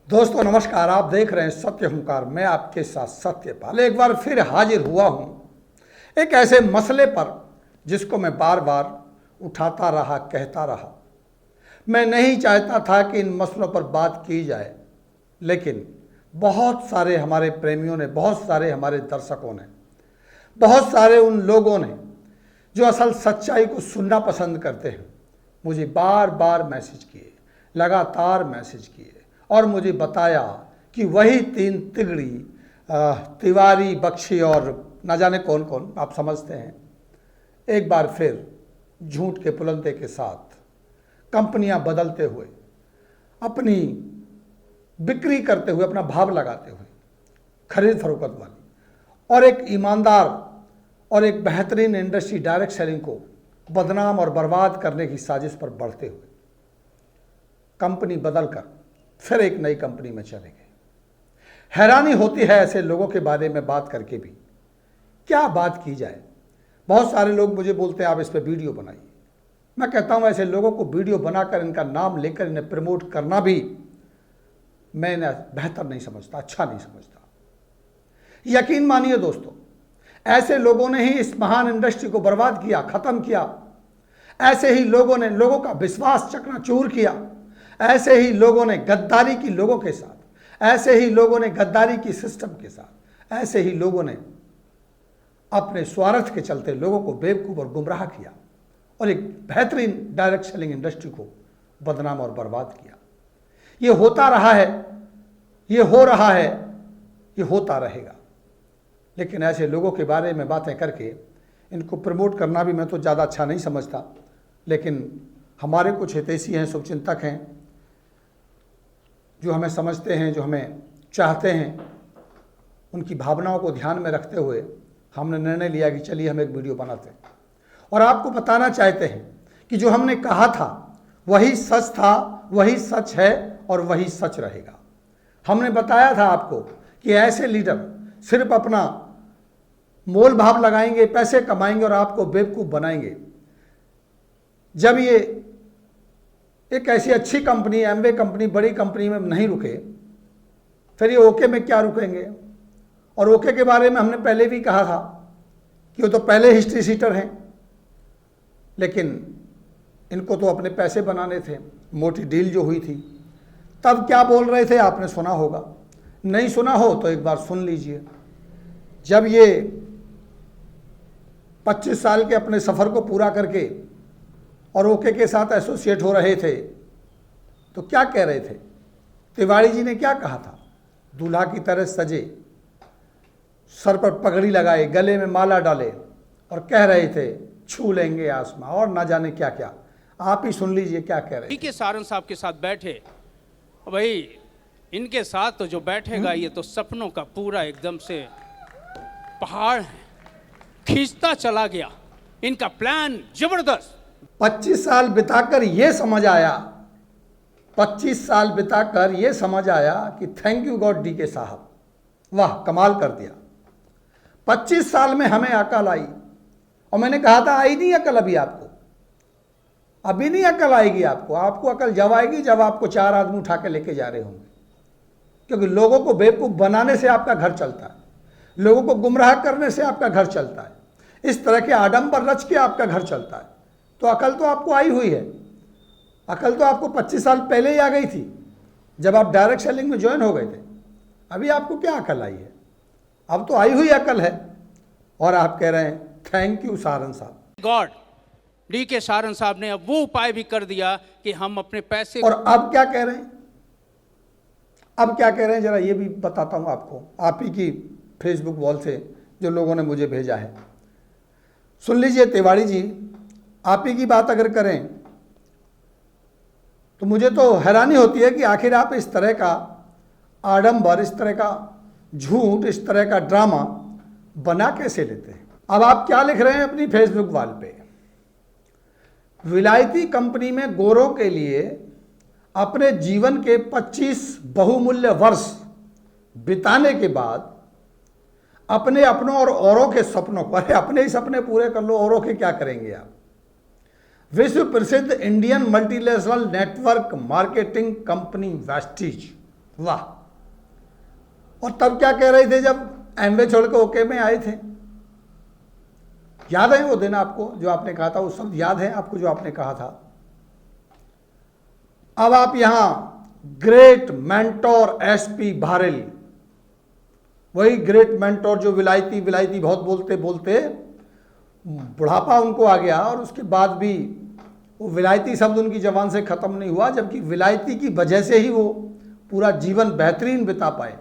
दोस्तों नमस्कार, आप देख रहे हैं सत्य हुंकार। मैं आपके साथ सत्यपाल एक बार फिर हाजिर हुआ हूं एक ऐसे मसले पर जिसको मैं बार बार उठाता रहा, कहता रहा। मैं नहीं चाहता था कि इन मसलों पर बात की जाए, लेकिन बहुत सारे हमारे प्रेमियों ने, बहुत सारे हमारे दर्शकों ने, बहुत सारे उन लोगों ने जो असल सच्चाई को सुनना पसंद करते हैं, मुझे बार बार मैसेज किए, लगातार मैसेज किए और मुझे बताया कि वही तीन तिगड़ी तिवारी, बख्शी और न जाने कौन कौन, आप समझते हैं, एक बार फिर झूठ के पुलंदे के साथ कंपनियां बदलते हुए, अपनी बिक्री करते हुए, अपना भाव लगाते हुए, खरीद फरोख्त वाली और एक ईमानदार और एक बेहतरीन इंडस्ट्री डायरेक्ट सेलिंग को बदनाम और बर्बाद करने की साजिश पर बढ़ते हुए कंपनी बदलकर फिर एक नई कंपनी में चले गए। हैरानी होती है ऐसे लोगों के बारे में बात करके भी, क्या बात की जाए। बहुत सारे लोग मुझे बोलते हैं आप इस पर वीडियो बनाइए। मैं कहता हूं ऐसे लोगों को वीडियो बनाकर इनका नाम लेकर इन्हें प्रमोट करना भी मैं बेहतर नहीं समझता, अच्छा नहीं समझता। यकीन मानिए दोस्तों, ऐसे लोगों ने ही इस महान इंडस्ट्री को बर्बाद किया, खत्म किया। ऐसे ही लोगों ने लोगों का विश्वास चकनाचूर किया। ऐसे ही लोगों ने गद्दारी की लोगों के साथ, ऐसे ही लोगों ने गद्दारी की सिस्टम के साथ, ऐसे ही लोगों ने अपने स्वार्थ के चलते लोगों को बेवकूफ और गुमराह किया और एक बेहतरीन डायरेक्ट सेलिंग इंडस्ट्री को बदनाम और बर्बाद किया। ये होता रहा है, ये हो रहा है, ये होता रहेगा। लेकिन ऐसे लोगों के बारे में बातें करके इनको प्रमोट करना भी मैं तो ज़्यादा अच्छा नहीं समझता। लेकिन हमारे कुछ हितैषी हैं, शुभचिंतक हैं, जो हमें समझते हैं, जो हमें चाहते हैं, उनकी भावनाओं को ध्यान में रखते हुए हमने निर्णय लिया कि चलिए हम एक वीडियो बनाते हैं और आपको बताना चाहते हैं कि जो हमने कहा था वही सच था, वही सच है और वही सच रहेगा। हमने बताया था आपको कि ऐसे लीडर सिर्फ अपना मोल भाव लगाएंगे, पैसे कमाएंगे और आपको बेवकूफ़ बनाएंगे। जब ये एक ऐसी अच्छी कंपनी, एमवे कंपनी, बड़ी कंपनी में नहीं रुके, फिर ये ओके में क्या रुकेंगे। और ओके के बारे में हमने पहले भी कहा था कि वो तो पहले हिस्ट्री सीटर हैं, लेकिन इनको तो अपने पैसे बनाने थे। मोटी डील जो हुई थी, तब क्या बोल रहे थे आपने सुना होगा, नहीं सुना हो तो एक बार सुन लीजिए। जब ये 25 साल के अपने सफ़र को पूरा करके और ओके के साथ एसोसिएट हो रहे थे तो क्या कह रहे थे, तिवारी जी ने क्या कहा था, दूल्हा की तरह सजे, सर पर पगड़ी लगाए, गले में माला डाले और कह रहे थे छू लेंगे आसमां और ना जाने क्या क्या। आप ही सुन लीजिए क्या कह रहे थे। सारन साहब के साथ बैठे, भाई इनके साथ तो जो बैठेगा ये तो सपनों का पूरा एकदम से पहाड़ है, खींचता चला गया। इनका प्लान जबरदस्त। 25 साल बिताकर ये समझ आया, 25 साल बिताकर ये समझ आया कि थैंक यू गॉड डी के साहब, वाह कमाल कर दिया। 25 साल में हमें अकल आई और मैंने कहा था आई नहीं अकल अभी आपको, अभी नहीं अकल आएगी आपको। आपको अकल जब आएगी जब आपको 4 आदमी उठा के लेके जा रहे होंगे, क्योंकि लोगों को बेवकूफ़ बनाने से आपका घर चलता है, लोगों को गुमराह करने से आपका घर चलता है, इस तरह के आडंबर रच के आपका घर चलता है। तो अकल तो आपको आई हुई है, अकल तो आपको 25 साल पहले ही आ गई थी जब आप डायरेक्ट सेलिंग में ज्वाइन हो गए थे। अभी आपको क्या अकल आई है, अब तो आई हुई अकल है और आप कह रहे हैं थैंक यू सारन साहब। गॉड डी के सारन साहब ने अब वो उपाय भी कर दिया कि हम अपने पैसे। और अब क्या कह रहे हैं, अब क्या कह रहे हैं जरा ये भी बताता हूं आपको, आप ही की फेसबुक वॉल से जो लोगों ने मुझे भेजा है। सुन लीजिए तिवारी जी, आप ही की बात अगर करें तो मुझे तो हैरानी होती है कि आखिर आप इस तरह का आडंबर, इस तरह का झूठ, इस तरह का ड्रामा बना कैसे लेते हैं। अब आप क्या लिख रहे हैं अपनी फेसबुक वॉल पे, विलायती कंपनी में गोरों के लिए अपने जीवन के 25 बहुमूल्य वर्ष बिताने के बाद अपने अपनों और औरों के सपनों को, अरे अपने ही सपने पूरे कर लो, औरों के क्या करेंगे आप। विश्व प्रसिद्ध Indian multinational network marketing company Vestige, वाह। और तब क्या कह रहे थे जब एमवे छोड़ के ओके में आए थे? याद है वो दिन आपको जो आपने कहा था? वो सब याद है आपको जो आपने कहा था? अब आप यहां ग्रेट मेंटोर एसपी भारेल, वही ग्रेट मेंटोर जो विलायती विलायती बहुत बोलते बोलते बुढ़ापा उनको आ गया, और उसके बाद भी वो विलायती शब्द उनकी जबान से खत्म नहीं हुआ, जबकि विलायती की वजह से ही वो पूरा जीवन बेहतरीन बिता पाए।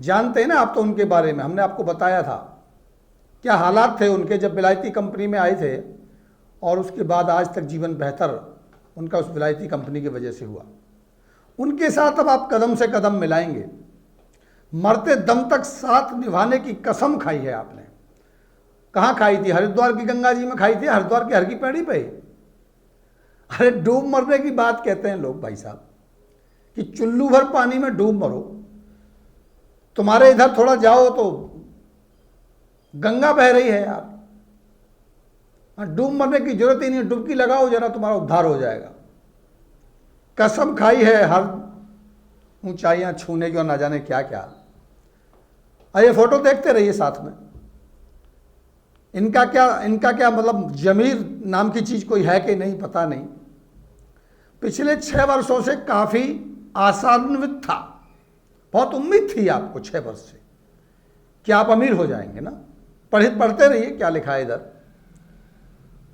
जानते हैं ना आप तो उनके बारे में, हमने आपको बताया था क्या हालात थे उनके जब विलायती कंपनी में आए थे, और उसके बाद आज तक जीवन बेहतर उनका उस विलायती कंपनी की वजह से हुआ। उनके साथ अब आप कदम से कदम मिलाएंगे। मरते दम तक साथ निभाने की कसम खाई है आपने। कहाँ खाई थी? हरिद्वार की गंगा जी में खाई थी, हरिद्वार की हर की पैड़ी पे। अरे डूब मरने की बात कहते हैं लोग भाई साहब, कि चुल्लू भर पानी में डूब मरो। तुम्हारे इधर थोड़ा जाओ तो गंगा बह रही है यार, डूब मरने की जरूरत ही नहीं, डुबकी लगाओ जरा, तुम्हारा उद्धार हो जाएगा। कसम खाई है हर ऊंचाइयां छूने की और ना जाने क्या क्या। ये फोटो देखते रहिए साथ में। इनका क्या मतलब जमीर नाम की चीज कोई है कि नहीं पता नहीं। पिछले 6 वर्षों से काफी आशान्वित था, बहुत उम्मीद थी आपको 6 वर्ष से कि आप अमीर हो जाएंगे ना। पढ़ते रहिए क्या लिखा है इधर।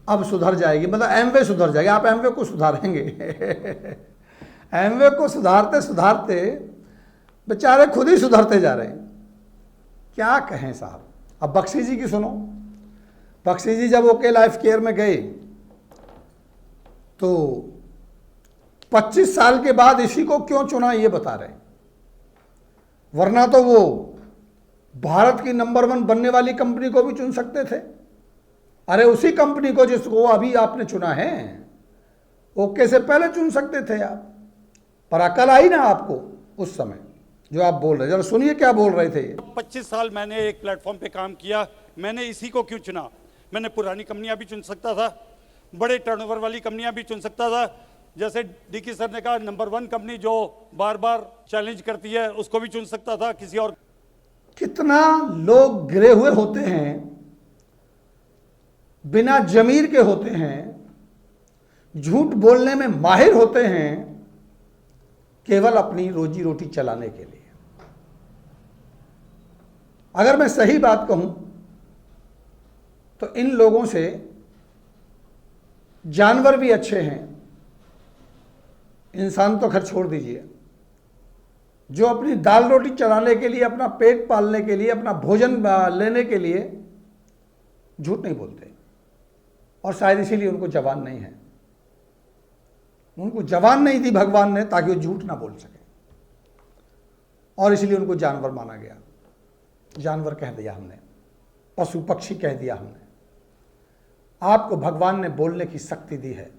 अब सुधर जाएगी, मतलब एमवे सुधर जाएगी, आप एमवे को सुधारेंगे। एमवे को सुधारते सुधारते बेचारे खुद ही सुधरते जा रहे हैं। क्या कहें साहब। अब बख्शी जी की सुनो। बख्शी जी जब ओके लाइफ केयर में गए तो 25 साल के बाद इसी को क्यों चुना ये बता रहे हैं, वरना तो वो भारत की नंबर 1 बनने वाली कंपनी को भी चुन सकते थे। अरे उसी कंपनी को जिसको अभी आपने चुना है, ओके से पहले चुन सकते थे आप, पर अकल आई ना आपको उस समय जो आप बोल रहे। जरा सुनिए क्या बोल रहे थे। 25 साल मैंने एक प्लेटफॉर्म पे काम किया, मैंने इसी को क्यों चुना? मैंने पुरानी कंपनियां भी चुन सकता था, बड़े टर्नओवर वाली कंपनियां भी चुन सकता था, जैसे डीके सर ने कहा नंबर 1 कंपनी जो बार बार चैलेंज करती है उसको भी चुन सकता था, किसी और। कितना लोग गिरे हुए होते हैं, बिना जमीर के होते हैं, झूठ बोलने में माहिर होते हैं, केवल अपनी रोजी रोटी चलाने के लिए। अगर मैं सही बात कहूं तो इन लोगों से जानवर भी अच्छे हैं, इंसान तो खैर छोड़ दीजिए, जो अपनी दाल रोटी चलाने के लिए, अपना पेट पालने के लिए, अपना भोजन लेने के लिए झूठ नहीं बोलते। और शायद इसीलिए उनको जबान नहीं है। उनको जबान नहीं दी भगवान ने ताकि वो झूठ ना बोल सके, और इसलिए उनको जानवर माना गया। जानवर कह दिया हमने, पशु पक्षी कह दिया हमने। आपको भगवान ने बोलने की शक्ति दी है,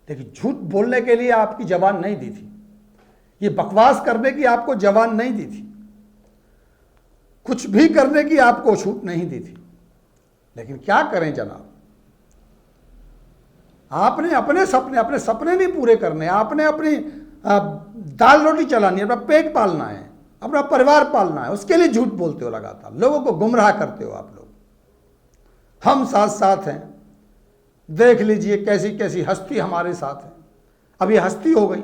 लेकिन झूठ बोलने के लिए आपकी जबान नहीं दी थी। ये बकवास करने की आपको जबान नहीं दी थी, कुछ भी करने की आपको छूट नहीं दी थी। लेकिन क्या करें जनाब, आपने अपने सपने नहीं पूरे करने, आपने अपनी दाल रोटी चलानी है, अपना पेट पालना है, अपना परिवार पालना है, उसके लिए झूठ बोलते हो लगातार, लोगों को गुमराह करते हो आप लोग। हम साथ साथ हैं, देख लीजिए कैसी कैसी हस्ती हमारे साथ है। अब ये हस्ती हो गई।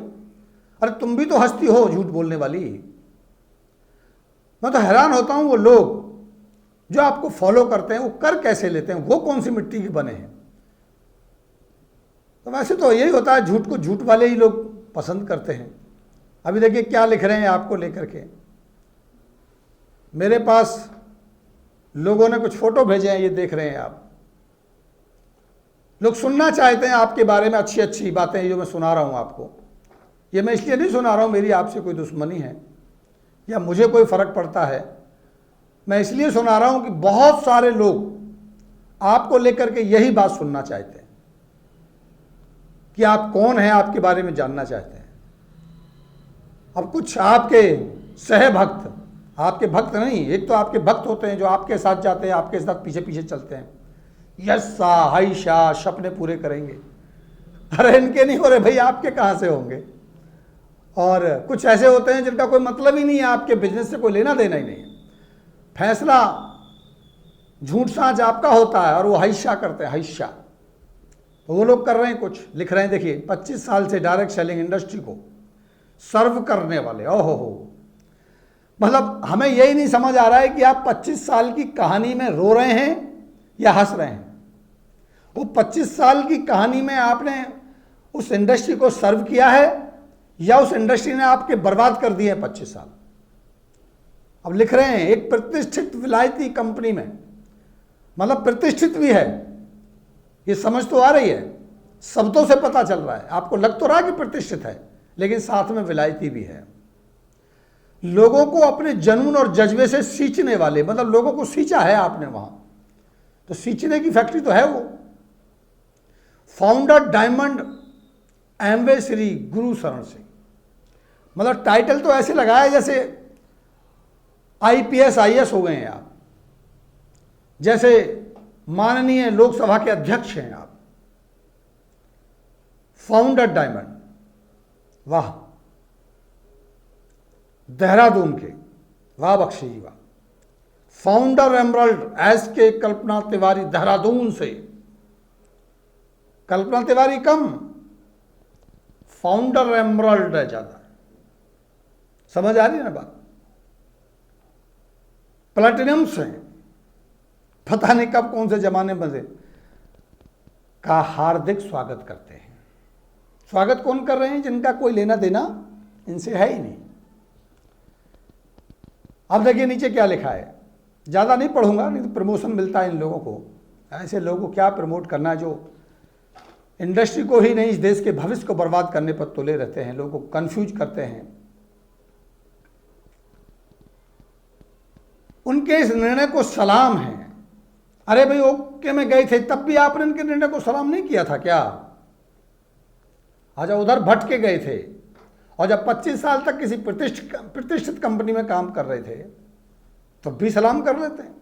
अरे तुम भी तो हस्ती हो झूठ बोलने वाली। मैं तो हैरान होता हूं वो लोग जो आपको फॉलो करते हैं, वो कर कैसे लेते हैं, वो कौन सी मिट्टी के बने हैं। तो वैसे तो यही होता है, झूठ को झूठ वाले ही लोग पसंद करते हैं। अभी देखिए क्या लिख रहे हैं आपको लेकर के। मेरे पास लोगों ने कुछ फोटो भेजे हैं, ये देख रहे हैं आप। लोग सुनना चाहते हैं आपके बारे में अच्छी अच्छी बातें जो मैं सुना रहा हूं आपको। ये मैं इसलिए नहीं सुना रहा हूं मेरी आपसे कोई दुश्मनी है या मुझे कोई फर्क पड़ता है। मैं इसलिए सुना रहा हूं कि बहुत सारे लोग आपको लेकर के यही बात सुनना चाहते हैं कि आप कौन हैं, आपके बारे में जानना चाहते हैं। अब कुछ आपके सहभक्त, आपके भक्त नहीं, एक तो आपके भक्त होते हैं जो आपके साथ जाते हैं, आपके साथ पीछे पीछे चलते हैं, यस्सा हाइशा सपने पूरे करेंगे। अरे इनके नहीं हो रहे भाई, आपके कहां से होंगे। और कुछ ऐसे होते हैं जिनका कोई मतलब ही नहीं है, आपके बिजनेस से कोई लेना देना ही नहीं है। फैसला झूठ साँच आपका होता है और वो हिस्सा करते हैं, हिस्सा। तो वो लोग कर रहे हैं, कुछ लिख रहे हैं। देखिए 25 साल से डायरेक्ट सेलिंग इंडस्ट्री को सर्व करने वाले, ओहो हो, मतलब हमें यही नहीं समझ आ रहा है कि आप 25 साल की कहानी में रो रहे हैं या हंस रहे हैं। वो 25 साल की कहानी में आपने उस इंडस्ट्री को सर्व किया है या उस इंडस्ट्री ने आपके बर्बाद कर दिए 25 साल। अब लिख रहे हैं एक प्रतिष्ठित विलायती कंपनी में, मतलब प्रतिष्ठित भी है, ये समझ तो आ रही है, शब्दों से पता चल रहा है, आपको लग तो रहा है कि प्रतिष्ठित है, लेकिन साथ में विलायती भी है। लोगों को अपने जुनून और जज्बे से सींचने वाले, मतलब लोगों को सींचा है आपने वहां, तो सींचने की फैक्ट्री तो है वो। फाउंडर डायमंड एमवे श्री गुरु शरण सिंह, मतलब टाइटल तो ऐसे लगाया जैसे आईपीएस आईएएस हो गए हैं आप, जैसे माननीय लोकसभा के अध्यक्ष हैं आप। फाउंडर डायमंड, वाह, देहरादून के, वाह बख्शी जी वाह। फाउंडर एमरल्ड एस के कल्पना तिवारी, देहरादून से। कल्पना तिवारी कम, फाउंडर एमरल्ड है ज्यादा। समझ आ रही है ना बात। प्लैटिनम से, पता नहीं कब कौन से जमाने में से, का हार्दिक स्वागत करते हैं। स्वागत कौन कर रहे हैं? जिनका कोई लेना देना इनसे है ही नहीं। अब देखिए नीचे क्या लिखा है, ज़्यादा नहीं पढ़ूंगा, नहीं तो प्रमोशन मिलता है इन लोगों को। ऐसे लोगों को क्या प्रमोट करना है जो इंडस्ट्री को ही नहीं, इस देश के भविष्य को बर्बाद करने पर तुले रहते हैं, लोगों को कंफ्यूज करते हैं। उनके इस निर्णय को सलाम है। अरे भाई ओके में गए थे, तब भी आपने इनके निर्णय को सलाम नहीं किया था क्या? अच्छा, उधर भटके गए थे और जब 25 साल तक किसी प्रतिष्ठित कंपनी में काम कर रहे थे तो भी सलाम कर लेते हैं।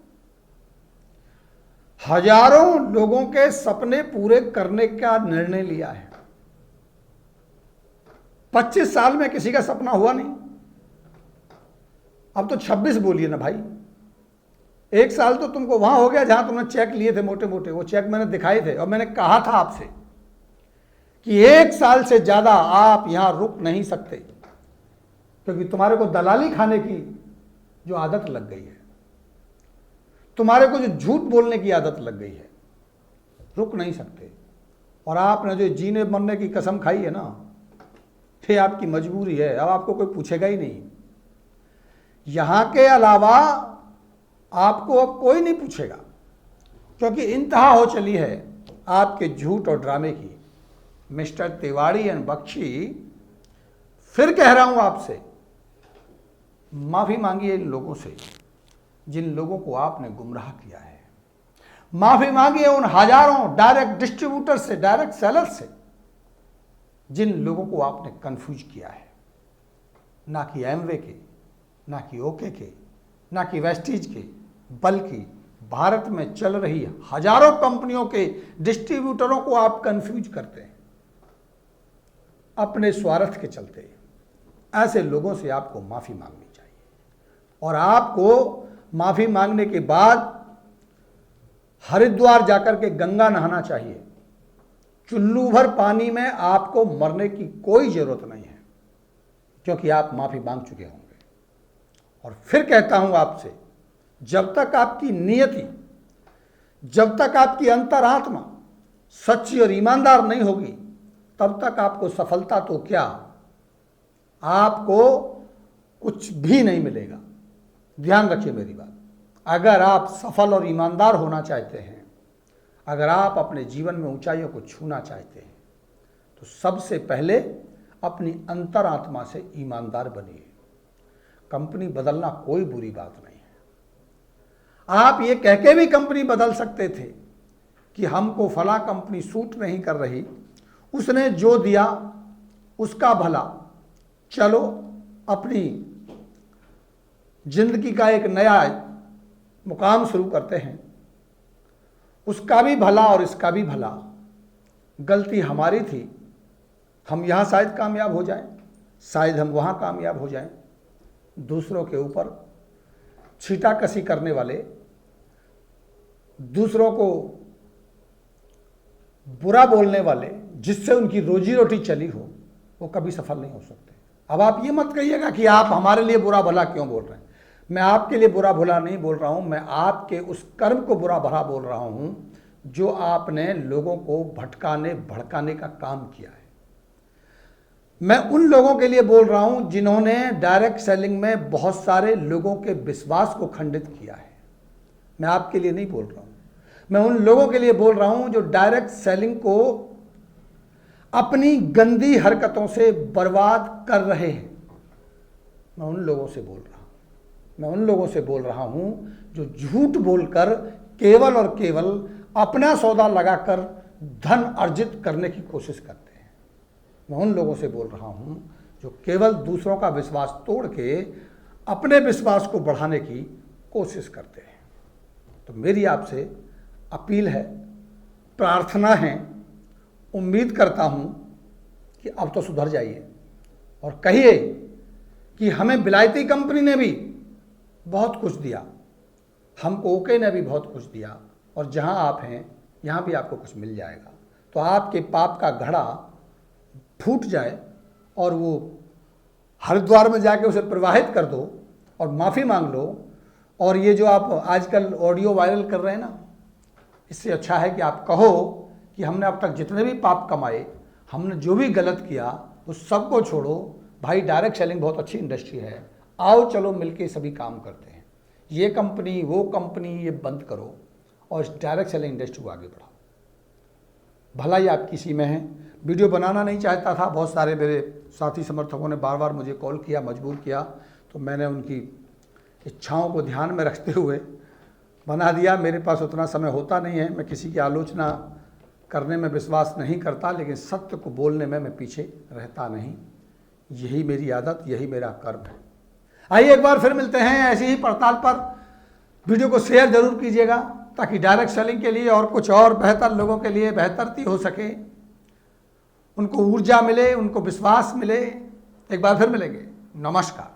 हजारों लोगों के सपने पूरे करने का निर्णय लिया है। 25 साल में किसी का सपना हुआ नहीं। अब तो 26 बोलिए ना भाई। एक साल तो तुमको वहां हो गया जहां तुमने चेक लिए थे मोटे मोटे, वो चेक मैंने दिखाए थे और मैंने कहा था आपसे कि एक साल से ज्यादा आप यहां रुक नहीं सकते, क्योंकि तुम्हारे को दलाली खाने की जो आदत लग गई है, तुम्हारे को जो झूठ बोलने की आदत लग गई है, रुक नहीं सकते। और आपने जो जीने मरने की कसम खाई है ना, ये आपकी मजबूरी है। अब आपको कोई पूछेगा ही नहीं। यहां के अलावा आपको अब कोई नहीं पूछेगा, क्योंकि इंतहा हो चली है आपके झूठ और ड्रामे की। मिस्टर तिवारी एंड बख्शी, फिर कह रहा हूं आपसे, माफी मांगिए इन लोगों से जिन लोगों को आपने गुमराह किया है। माफी मांगिए उन हजारों डायरेक्ट डिस्ट्रीब्यूटर से, डायरेक्ट सेलर से, जिन लोगों को आपने कंफ्यूज किया है। ना कि एमवे के, ना कि ओके के, ना कि वेस्टीज के, बल्कि भारत में चल रही हजारों कंपनियों के डिस्ट्रीब्यूटरों को आप कंफ्यूज करते हैं अपने स्वार्थ के चलते। ऐसे लोगों से आपको माफी मांगनी चाहिए और आपको माफी मांगने के बाद हरिद्वार जाकर के गंगा नहाना चाहिए। चुल्लू भर पानी में आपको मरने की कोई जरूरत नहीं है, क्योंकि आप माफी मांग चुके होंगे। और फिर कहता हूं आपसे, जब तक आपकी नियति, जब तक आपकी अंतरात्मा सच्ची और ईमानदार नहीं होगी, तब तक आपको सफलता तो क्या, आपको कुछ भी नहीं मिलेगा। ध्यान रखिए मेरी बात। अगर आप सफल और ईमानदार होना चाहते हैं, अगर आप अपने जीवन में ऊंचाइयों को छूना चाहते हैं, तो सबसे पहले अपनी अंतरात्मा से ईमानदार बनिए। कंपनी बदलना कोई बुरी बात नहीं है। आप ये कह के भी कंपनी बदल सकते थे कि हमको फला कंपनी सूट नहीं कर रही, उसने जो दिया उसका भला, चलो अपनी जिंदगी का एक नया मुकाम शुरू करते हैं, उसका भी भला और इसका भी भला। गलती हमारी थी, हम यहाँ शायद कामयाब हो जाएं, शायद हम वहाँ कामयाब हो जाएं। दूसरों के ऊपर छीटाकशी करने वाले, दूसरों को बुरा बोलने वाले, जिससे उनकी रोजी रोटी चली हो, वो कभी सफल नहीं हो सकते। अब आप ये मत कहिएगा कि आप हमारे लिए बुरा भला क्यों बोल रहे हैं। मैं आपके लिए बुरा भला नहीं बोल रहा हूं, मैं आपके उस कर्म को बुरा भला बोल रहा हूं जो आपने लोगों को भटकाने भड़काने का काम किया है। मैं उन लोगों के लिए बोल रहा हूं जिन्होंने डायरेक्ट सेलिंग में बहुत सारे लोगों के विश्वास को खंडित किया है। मैं आपके लिए नहीं बोल रहा हूं, मैं उन लोगों के लिए बोल रहा हूं जो डायरेक्ट सेलिंग को अपनी गंदी हरकतों से बर्बाद कर रहे हैं। मैं उन लोगों से बोल रहा हूं, मैं उन लोगों से बोल रहा हूं जो झूठ बोलकर केवल और केवल अपना सौदा लगाकर धन अर्जित करने की कोशिश करते हैं। मैं उन लोगों से बोल रहा हूं जो केवल दूसरों का विश्वास तोड़ के अपने विश्वास को बढ़ाने की कोशिश करते हैं। तो मेरी आपसे अपील है, प्रार्थना है, उम्मीद करता हूं कि अब तो सुधर जाइए और कहिए कि हमें विलायती कंपनी ने भी बहुत कुछ दिया, हमको ओके ने भी बहुत कुछ दिया, और जहां आप हैं यहां भी आपको कुछ मिल जाएगा। तो आपके पाप का घड़ा फूट जाए और वो हरिद्वार में जाके उसे प्रवाहित कर दो और माफ़ी मांग लो। और ये जो आप आजकल ऑडियो वायरल कर रहे हैं ना, इससे अच्छा है कि आप कहो कि हमने अब तक जितने भी पाप कमाए, हमने जो भी गलत किया, उस सबको छोड़ो भाई। डायरेक्ट सेलिंग बहुत अच्छी इंडस्ट्री है, आओ चलो मिलके सभी काम करते हैं। ये कंपनी वो कंपनी ये बंद करो और इस डायरेक्ट सेलिंग इंडस्ट्री को आगे बढ़ाओ। भलाई आपकी इसी में है। वीडियो बनाना नहीं चाहता था, बहुत सारे मेरे साथी समर्थकों ने बार बार मुझे कॉल किया, मजबूर किया, तो मैंने उनकी इच्छाओं को ध्यान में रखते हुए बना दिया। मेरे पास उतना समय होता नहीं है, मैं किसी की आलोचना करने में विश्वास नहीं करता, लेकिन सत्य को बोलने में मैं पीछे रहता नहीं। यही मेरी आदत, यही मेरा कर्म है। आइए एक बार फिर मिलते हैं ऐसी ही पड़ताल पर। वीडियो को शेयर जरूर कीजिएगा ताकि डायरेक्ट सेलिंग के लिए और कुछ और बेहतर लोगों के लिए बेहतरती हो सके, उनको ऊर्जा मिले, उनको विश्वास मिले। एक बार फिर मिलेंगे। नमस्कार।